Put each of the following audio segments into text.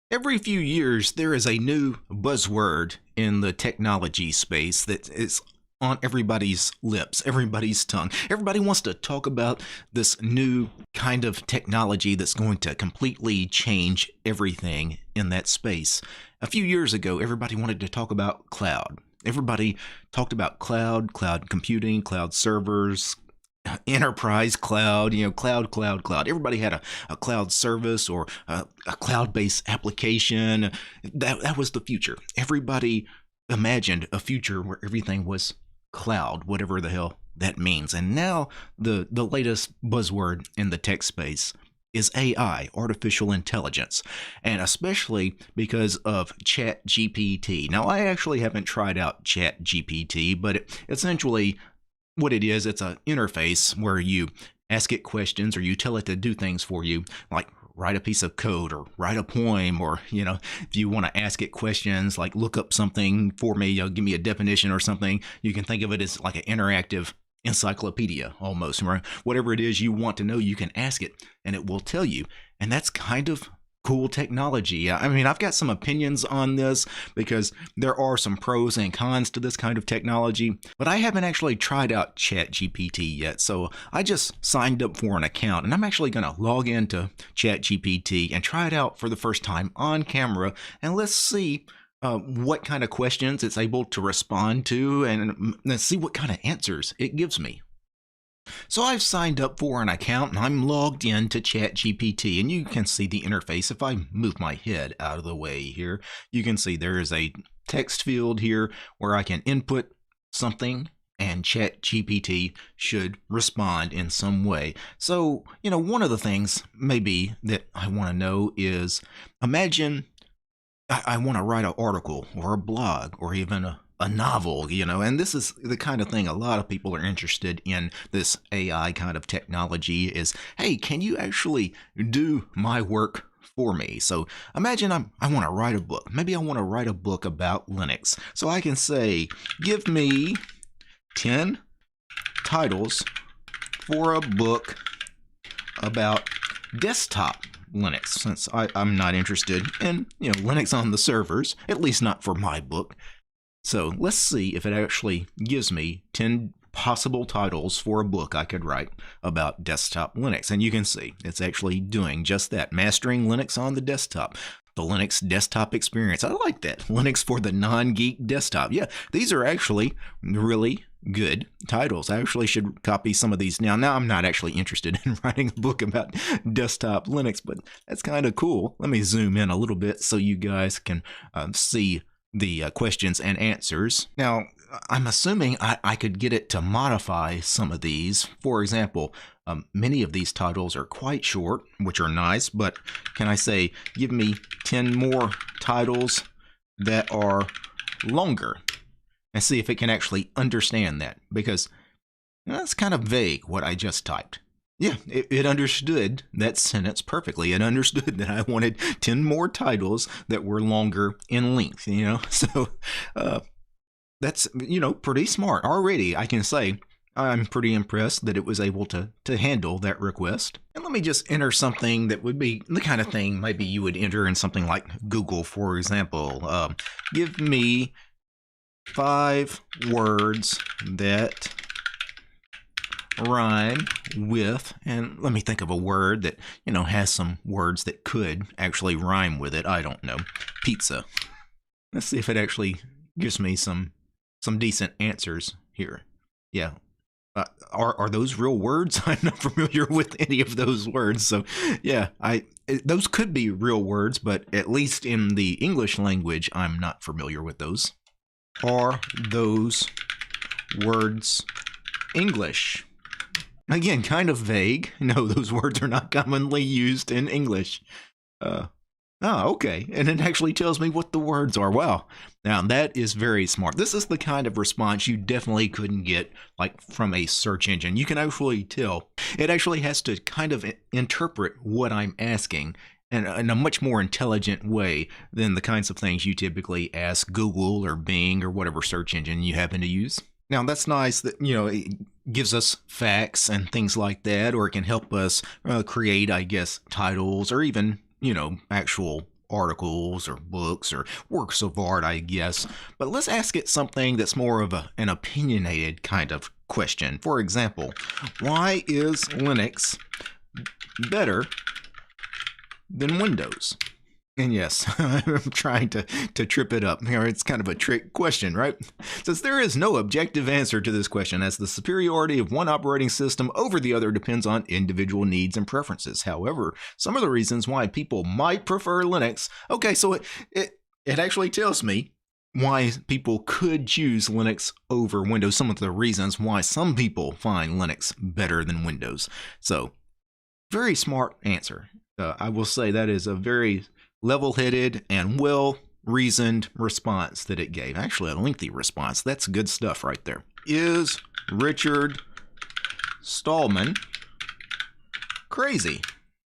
Every few years, there is a new buzzword in the technology space that is on everybody's lips, everybody's tongue. Everybody wants to talk about this new kind of technology that's going to completely change everything in that space. A few years ago, everybody wanted to talk about cloud. Everybody talked about cloud computing, cloud servers, enterprise cloud, cloud. Everybody had a cloud service or a cloud-based application. That was the future. Everybody imagined a future where everything was cloud, whatever the hell that means. And now the latest buzzword in the tech space is AI, artificial intelligence, and especially because of ChatGPT. Now, I actually haven't tried out ChatGPT, but essentially what it is, it's an interface where you ask it questions or you tell it to do things for you, like write a piece of code or write a poem, or if you want to ask it questions like look up something for me, give me a definition or something. You can think of it as like an interactive encyclopedia almost, right? Whatever it is you want to know, you can ask it and it will tell you. And that's kind of cool technology. I mean, I've got some opinions on this because there are some pros and cons to this kind of technology, but I haven't actually tried out ChatGPT yet. So I just signed up for an account and I'm actually going to log into ChatGPT and try it out for the first time on camera. And let's see what kind of questions it's able to respond to, and let's see what kind of answers it gives me. So I've signed up for an account and I'm logged in to ChatGPT, and you can see the interface. If I move my head out of the way here, you can see there is a text field here where I can input something and ChatGPT should respond in some way. So, one of the things maybe that I want to know is, imagine I want to write an article or a blog or even a novel, and this is the kind of thing a lot of people are interested in. This AI kind of technology is, hey, can you actually do my work for me? So imagine I want to write a book. Maybe I want to write a book about Linux. So I can say, give me 10 titles for a book about desktop Linux, since I'm not interested in Linux on the servers, at least not for my book. So let's see if it actually gives me 10 possible titles for a book I could write about desktop Linux. And you can see it's actually doing just that, mastering Linux on the desktop. The Linux desktop experience. I like that. Linux for the non-geek desktop. Yeah, these are actually really good titles. I actually should copy some of these now. Now I'm not actually interested in writing a book about desktop Linux, but that's kind of cool. Let me zoom in a little bit so you guys can see the questions and answers. Now, I'm assuming I could get it to modify some of these. For example, many of these titles are quite short, which are nice, but can I say, give me 10 more titles that are longer? And see if it can actually understand that, because that's kind of vague what I just typed. Yeah, it understood that sentence perfectly. It understood that I wanted 10 more titles that were longer in length, So that's, pretty smart. Already, I can say I'm pretty impressed that it was able to handle that request. And let me just enter something that would be the kind of thing maybe you would enter in something like Google, for example. Give me 5 words that rhyme with, and let me think of a word that, has some words that could actually rhyme with it. I don't know. Pizza. Let's see if it actually gives me some decent answers here. Yeah. Are those real words? I'm not familiar with any of those words. So yeah, those could be real words, but at least in the English language, I'm not familiar with those. Are those words English? Again, kind of vague. No, those words are not commonly used in English. Okay. And it actually tells me what the words are. Wow. Now, that is very smart. This is the kind of response you definitely couldn't get like from a search engine. You can actually tell. It actually has to kind of interpret what I'm asking in a much more intelligent way than the kinds of things you typically ask Google or Bing or whatever search engine you happen to use. Now, that's nice that, it gives us facts and things like that, or it can help us create, I guess, titles or even, actual articles or books or works of art, I guess. But let's ask it something that's more of an opinionated kind of question. For example, why is Linux better than Windows? And yes, I'm trying to trip it up. It's kind of a trick question, right? Since there is no objective answer to this question, as the superiority of one operating system over the other depends on individual needs and preferences. However, some of the reasons why people might prefer Linux, okay, so it actually tells me why people could choose Linux over Windows, some of the reasons why some people find Linux better than Windows. So, very smart answer. I will say that is a very level-headed and well-reasoned response that it gave. Actually, a lengthy response. That's good stuff right there. Is Richard Stallman crazy?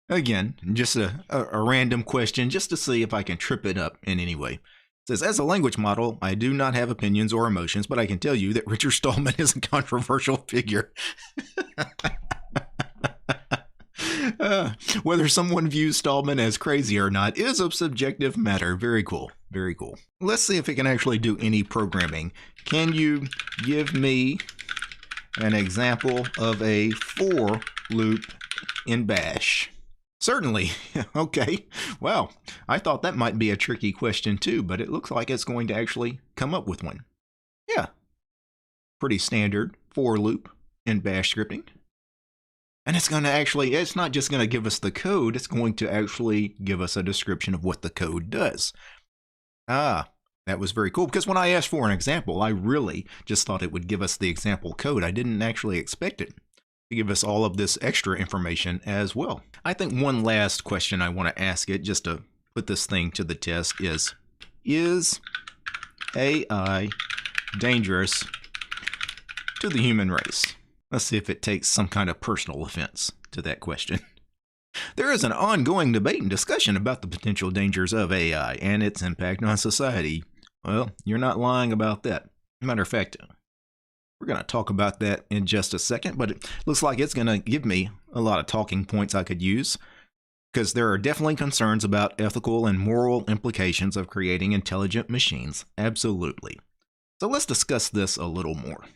Again, just a random question just to see if I can trip it up in any way. It says, as a language model, I do not have opinions or emotions, but I can tell you that Richard Stallman is a controversial figure. Whether someone views Stallman as crazy or not is a subjective matter. Very cool. Very cool. Let's see if it can actually do any programming. Can you give me an example of a for loop in Bash? Certainly. Okay. Well, I thought that might be a tricky question too, but it looks like it's going to actually come up with one. Yeah. Pretty standard for loop in Bash scripting. And it's going to actually, it's not just going to give us the code, it's going to actually give us a description of what the code does. Ah, that was very cool, because when I asked for an example, I really just thought it would give us the example code. I didn't actually expect it to give us all of this extra information as well. I think one last question I want to ask it, just to put this thing to the test, is AI dangerous to the human race? Let's see if it takes some kind of personal offense to that question. There is an ongoing debate and discussion about the potential dangers of AI and its impact on society. Well, you're not lying about that. Matter of fact, we're going to talk about that in just a second, but it looks like it's going to give me a lot of talking points I could use, because there are definitely concerns about ethical and moral implications of creating intelligent machines. Absolutely. So let's discuss this a little more.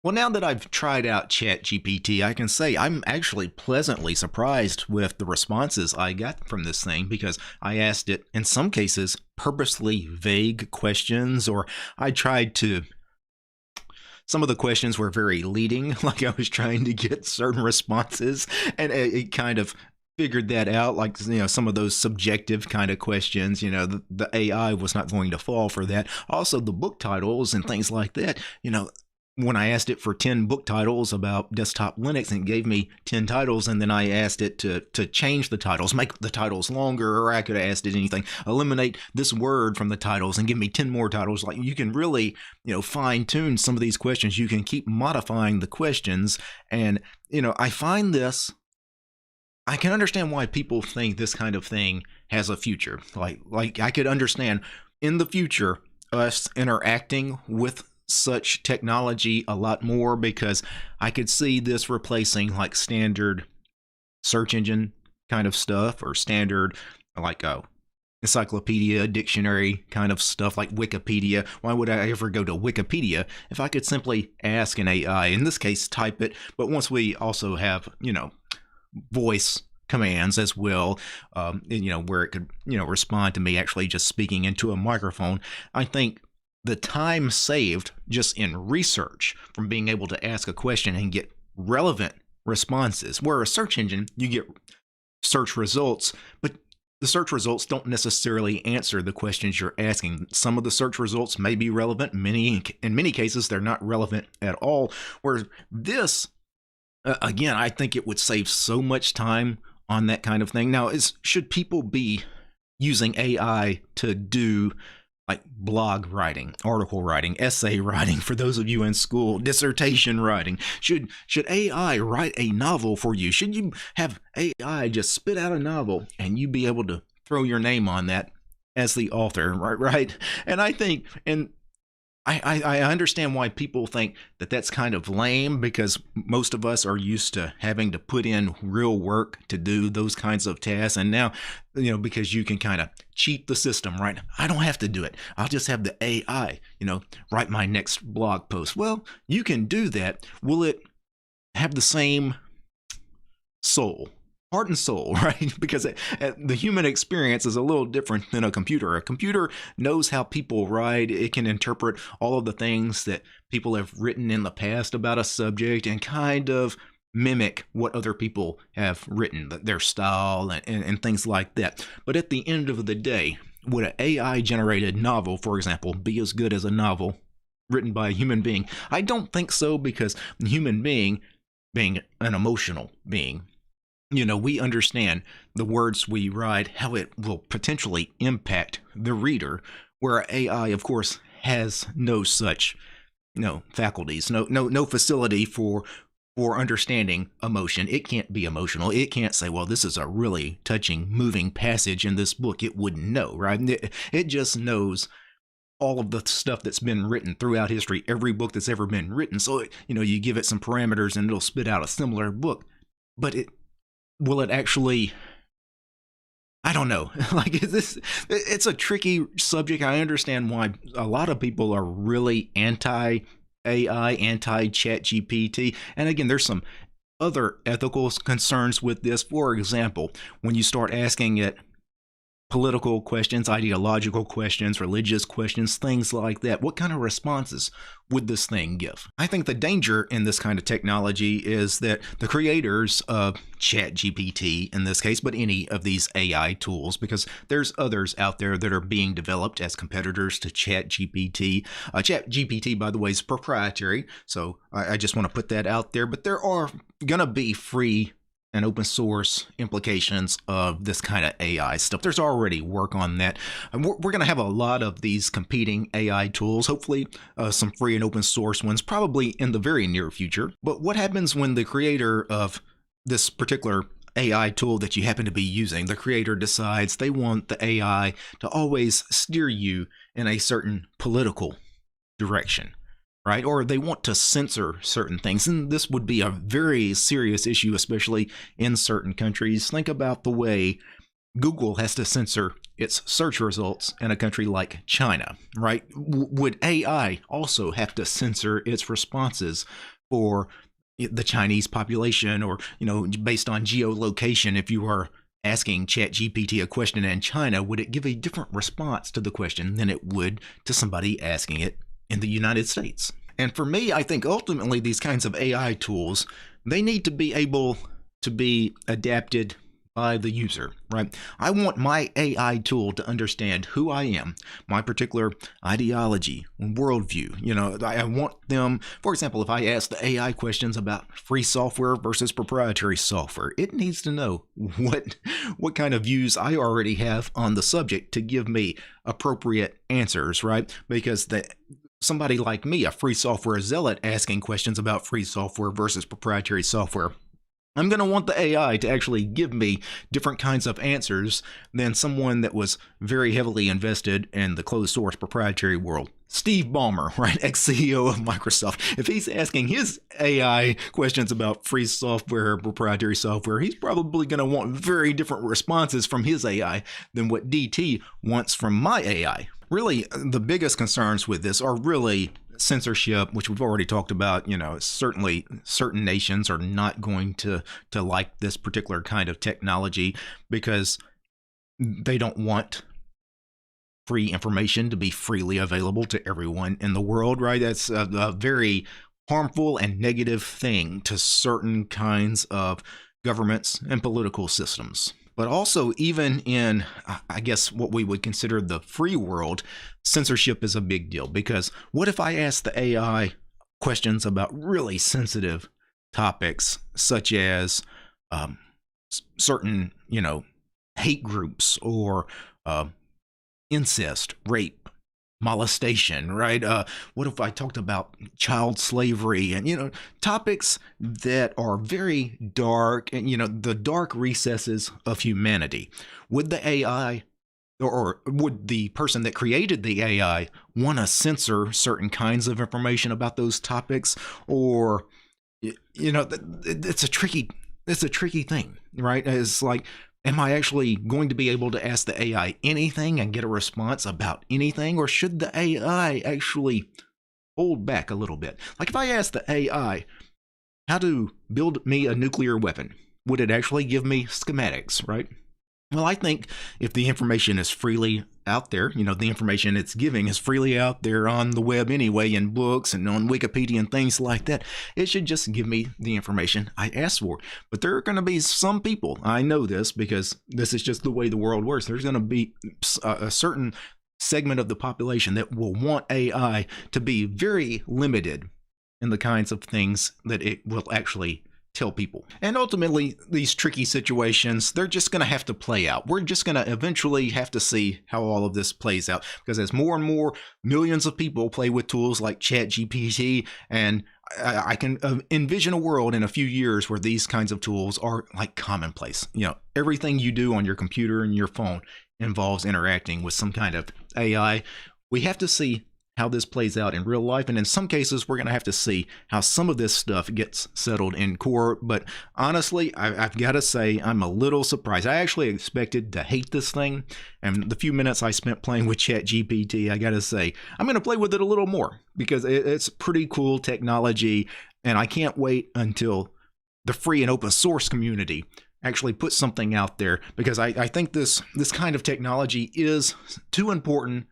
Well, now that I've tried out ChatGPT, I can say I'm actually pleasantly surprised with the responses I got from this thing, because I asked it, in some cases, purposely vague questions, or I tried to... Some of the questions were very leading, like I was trying to get certain responses, and it kind of figured that out, like, some of those subjective kind of questions, the AI was not going to fall for that. Also, the book titles and things like that, when I asked it for 10 book titles about desktop Linux, and it gave me 10 titles, and then I asked it to change the titles, make the titles longer, or I could have asked it anything, eliminate this word from the titles and give me 10 more titles. Like, you can really, fine tune some of these questions. You can keep modifying the questions. And, I find this, I can understand why people think this kind of thing has a future. Like I could understand in the future us interacting with such technology a lot more, because I could see this replacing like standard search engine kind of stuff, or standard like encyclopedia, dictionary kind of stuff like Wikipedia. Why would I ever go to Wikipedia if I could simply ask an AI, in this case type it? But once we also have voice commands as well, where it could respond to me actually just speaking into a microphone, I think the time saved just in research from being able to ask a question and get relevant responses, where a search engine, you get search results, but the search results don't necessarily answer the questions you're asking. Some of the search results may be relevant. In many cases, they're not relevant at all. Where this, again, I think it would save so much time on that kind of thing. Now, should people be using AI to do like blog writing, article writing, essay writing, for those of you in school, dissertation writing? Should AI write a novel for you? Should you have AI just spit out a novel and you be able to throw your name on that as the author, right? And I think, and I understand why people think that that's kind of lame, because most of us are used to having to put in real work to do those kinds of tasks. And now, because you can kind of cheat the system, right? I don't have to do it. I'll just have the AI, write my next blog post. Well, you can do that. Will it have the same soul? Heart and soul, right? Because the human experience is a little different than a computer. A computer knows how people write. It can interpret all of the things that people have written in the past about a subject and kind of mimic what other people have written, their style and things like that. But at the end of the day, would an AI generated novel, for example, be as good as a novel written by a human being? I don't think so, because the human being an emotional being, we understand the words we write, how it will potentially impact the reader, where AI, of course, has no such faculties, no facility for understanding emotion. It can't be emotional. It can't say, well, this is a really touching, moving passage in this book. It wouldn't know, right? It just knows all of the stuff that's been written throughout history, every book that's ever been written. So, you give it some parameters and it'll spit out a similar book. But will it actually? I don't know. It's a tricky subject. I understand why a lot of people are really anti AI, anti ChatGPT. And again, there's some other ethical concerns with this. For example, when you start asking it political questions, ideological questions, religious questions, things like that, what kind of responses would this thing give? I think the danger in this kind of technology is that the creators of ChatGPT, in this case, but any of these AI tools, because there's others out there that are being developed as competitors to ChatGPT. ChatGPT, by the way, is proprietary, so I just want to put that out there, but there are going to be free and open source implications of this kind of AI stuff. There's already work on that. And we're going to have a lot of these competing AI tools, hopefully some free and open source ones, probably in the very near future. But what happens when the creator of this particular AI tool that you happen to be using, the creator decides they want the AI to always steer you in a certain political direction? Right? Or they want to censor certain things. And this would be a very serious issue, especially in certain countries. Think about the way Google has to censor its search results in a country like China, right? Would AI also have to censor its responses for the Chinese population, or, based on geolocation? If you are asking ChatGPT a question in China, would it give a different response to the question than it would to somebody asking it in the United States? And for me, I think ultimately these kinds of AI tools, they need to be able to be adapted by the user, right? I want my AI tool to understand who I am, my particular ideology and worldview. I want them, for example, if I ask the AI questions about free software versus proprietary software, it needs to know what kind of views I already have on the subject to give me appropriate answers, right? Because somebody like me, a free software zealot, asking questions about free software versus proprietary software, I'm going to want the AI to actually give me different kinds of answers than someone that was very heavily invested in the closed source proprietary world. Steve Ballmer, right, ex-CEO of Microsoft, if he's asking his AI questions about free software, proprietary software, he's probably going to want very different responses from his AI than what DT wants from my AI. Really, the biggest concerns with this are really censorship, which we've already talked about. Certainly certain nations are not going to like this particular kind of technology because they don't want free information to be freely available to everyone in the world, right? That's a very harmful and negative thing to certain kinds of governments and political systems. But also, even in, I guess, what we would consider the free world, censorship is a big deal. Because what if I ask the AI questions about really sensitive topics, such as certain, hate groups, or incest, rape, molestation, right? What if I talked about child slavery and, topics that are very dark and, the dark recesses of humanity? Would the AI or would the person that created the AI want to censor certain kinds of information about those topics? Or, it's a tricky thing, right? It's like, am I actually going to be able to ask the AI anything and get a response about anything? Or should the AI actually hold back a little bit? Like if I ask the AI how to build me a nuclear weapon, would it actually give me schematics, right? Well, I think if the information is freely out there, the information it's giving is freely out there on the web anyway, in books and on Wikipedia and things like that, it should just give me the information I asked for. But there are going to be some people, I know this because this is just the way the world works, there's going to be a certain segment of the population that will want AI to be very limited in the kinds of things that it will actually tell people. And ultimately, these tricky situations, they're just going to have to play out. We're just going to eventually have to see how all of this plays out, because as more and more millions of people play with tools like ChatGPT, and I can envision a world in a few years where these kinds of tools are like commonplace. Everything you do on your computer and your phone involves interacting with some kind of AI. We have to see how this plays out in real life, and in some cases we're going to have to see how some of this stuff gets settled in court. But honestly, I've got to say I'm a little surprised. I actually expected to hate this thing, and the few minutes I spent playing with ChatGPT, I got to say I'm going to play with it a little more, because it's pretty cool technology, and I can't wait until the free and open source community actually put something out there, because I think this kind of technology is too important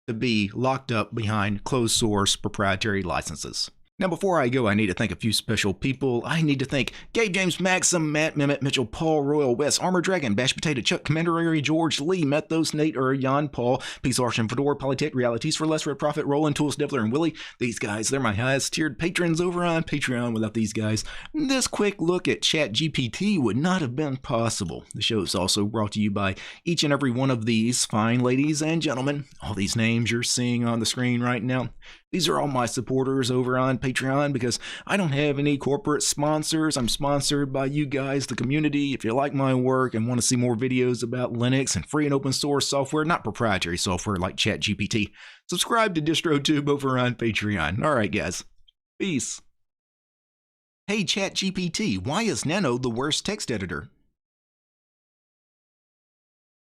to be locked up behind closed source proprietary licenses. Now, before I go, I need to thank a few special people. I need to thank Gabe, James, Maxim, Matt, Mehmet, Mitchell, Paul, Royal, Wes, Armor Dragon, Bash Potato, Chuck, Commander Ari, George, Lee, Methos, Nate, Jan, Paul, Peace, Arshan, Fedor, Polytech, Realities for Less, Red Profit, Roland, Tools, Devler, and Willie. These guys, they're my highest tiered patrons over on Patreon. Without these guys, this quick look at ChatGPT would not have been possible. The show is also brought to you by each and every one of these fine ladies and gentlemen. All these names you're seeing on the screen right now, these are all my supporters over on Patreon, because I don't have any corporate sponsors. I'm sponsored by you guys, the community. If you like my work and want to see more videos about Linux and free and open source software, not proprietary software like ChatGPT, subscribe to DistroTube over on Patreon. All right, guys. Peace. Hey, ChatGPT, why is Nano the worst text editor?